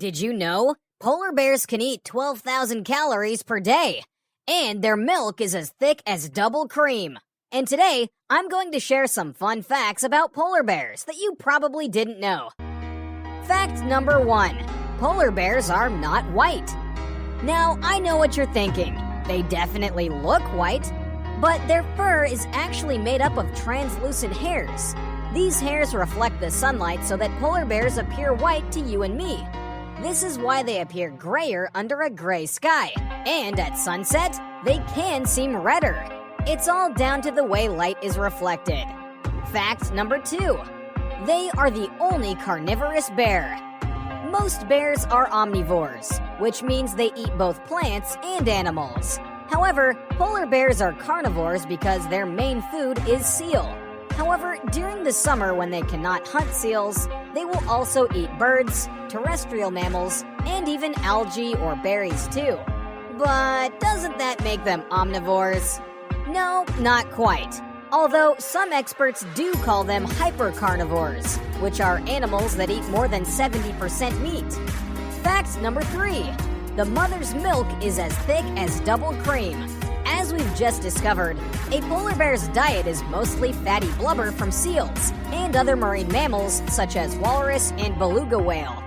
Did you know? Polar bears can eat 12,000 calories per day, and their milk is as thick as double cream. And today, I'm going to share some fun facts about polar bears that you probably didn't know. Fact number 1. Polar bears are not white. Now, I know what you're thinking. They definitely look white, but their fur is actually made up of translucent hairs. These hairs reflect the sunlight so that polar bears appear white to you and me. This is why they appear grayer under a gray sky, and at sunset, they can seem redder. It's all down to the way light is reflected. Fact number 2. They are the only carnivorous bear. Most bears are omnivores, which means they eat both plants and animals. However, polar bears are carnivores because their main food is seal. However, during the summer when they cannot hunt seals, they will also eat birds, terrestrial mammals, and even algae or berries too. But doesn't that make them omnivores? No, not quite. Although some experts do call them hypercarnivores, which are animals that eat more than 70% meat. Fact number 3. The mother's milk is as thick as double cream. As we've just discovered, a polar bear's diet is mostly fatty blubber from seals and other marine mammals such as walrus and beluga whale.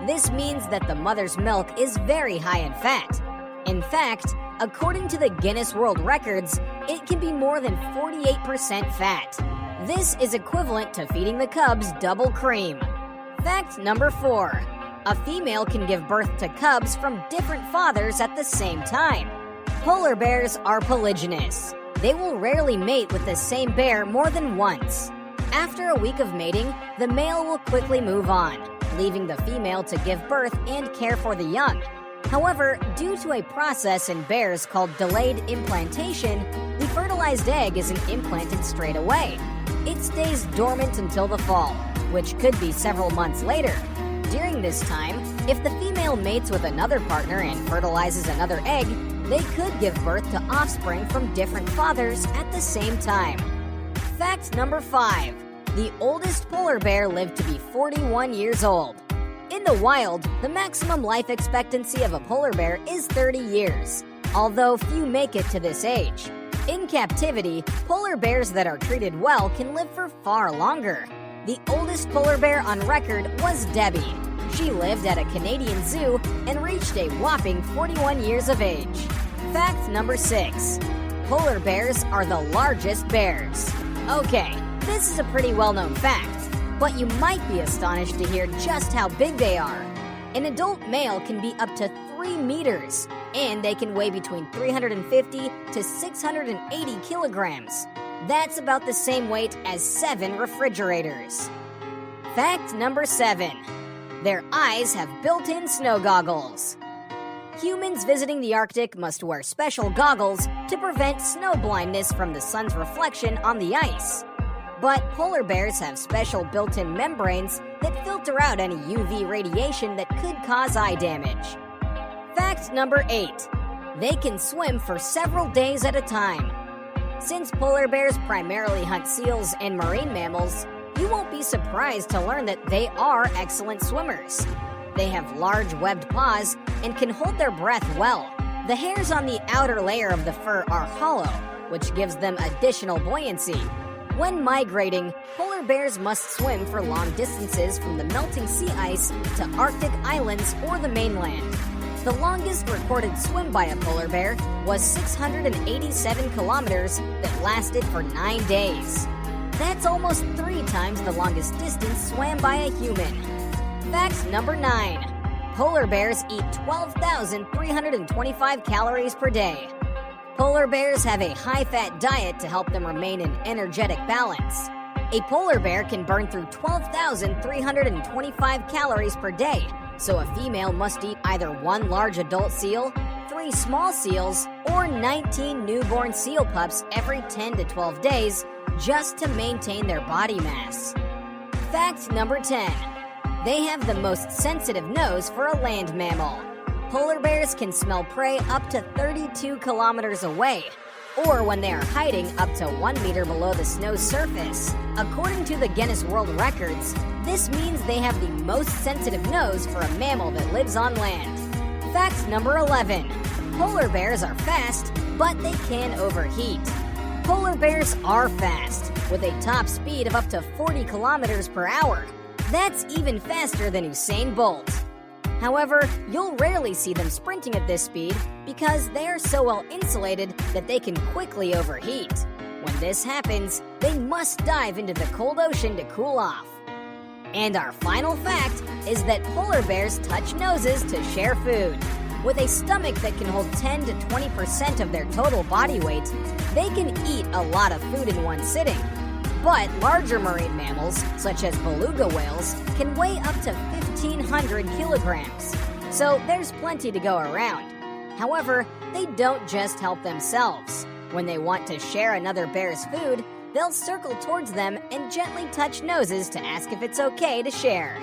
This means that the mother's milk is very high in fat. In fact, according to the Guinness World Records, it can be more than 48% fat. This is equivalent to feeding the cubs double cream. Fact number 4. A female can give birth to cubs from different fathers at the same time. Polar bears are polygynous. They will rarely mate with the same bear more than once. After a week of mating, the male will quickly move on, leaving the female to give birth and care for the young. However, due to a process in bears called delayed implantation, the fertilized egg isn't implanted straight away. It stays dormant until the fall, which could be several months later. During this time, if the female mates with another partner and fertilizes another egg, they could give birth to offspring from different fathers at the same time. Fact number 5. The oldest polar bear lived to be 41 years old. In the wild, the maximum life expectancy of a polar bear is 30 years, although few make it to this age. In captivity, polar bears that are treated well can live for far longer. The oldest polar bear on record was Debbie. She lived at a Canadian zoo and reached a whopping 41 years of age. Fact number 6. Polar bears are the largest bears. Okay, this is a pretty well-known fact, but you might be astonished to hear just how big they are. An adult male can be up to 3 meters, and they can weigh between 350 to 680 kilograms. That's about the same weight as 7 refrigerators. Fact number 7. Their eyes have built-in snow goggles. Humans visiting the Arctic must wear special goggles to prevent snow blindness from the sun's reflection on the ice. But polar bears have special built-in membranes that filter out any UV radiation that could cause eye damage. Fact number 8. They can swim for several days at a time. Since polar bears primarily hunt seals and marine mammals, you won't be surprised to learn that they are excellent swimmers. They have large webbed paws and can hold their breath well. The hairs on the outer layer of the fur are hollow, which gives them additional buoyancy. When migrating, polar bears must swim for long distances from the melting sea ice to Arctic islands or the mainland. The longest recorded swim by a polar bear was 687 kilometers that lasted for 9 days. That's almost 3 times the longest distance swam by a human. Fact number 9. Polar bears eat 12,325 calories per day. Polar bears have a high-fat diet to help them remain in energetic balance. A polar bear can burn through 12,325 calories per day, so a female must eat either 1 large adult seal, 3 small seals, or 19 newborn seal pups every 10 to 12 days just to maintain their body mass. Fact number 10. They have the most sensitive nose for a land mammal. Polar bears can smell prey up to 32 kilometers away. or when they are hiding up to 1 meter below the snow surface. According to the Guinness World Records, this means they have the most sensitive nose for a mammal that lives on land. Fact number 11. Polar bears are fast, but they can overheat. Polar bears are fast, with a top speed of up to 40 kilometers per hour. That's even faster than Usain Bolt. However, you'll rarely see them sprinting at this speed because they are so well insulated that they can quickly overheat. When this happens, they must dive into the cold ocean to cool off. And our final fact is that polar bears touch noses to share food. With a stomach that can hold 10 to 20% of their total body weight, they can eat a lot of food in one sitting. But larger marine mammals, such as beluga whales, can weigh up to 1,500 kilograms. So there's plenty to go around. However, they don't just help themselves. When they want to share another bear's food, they'll circle towards them and gently touch noses to ask if it's okay to share.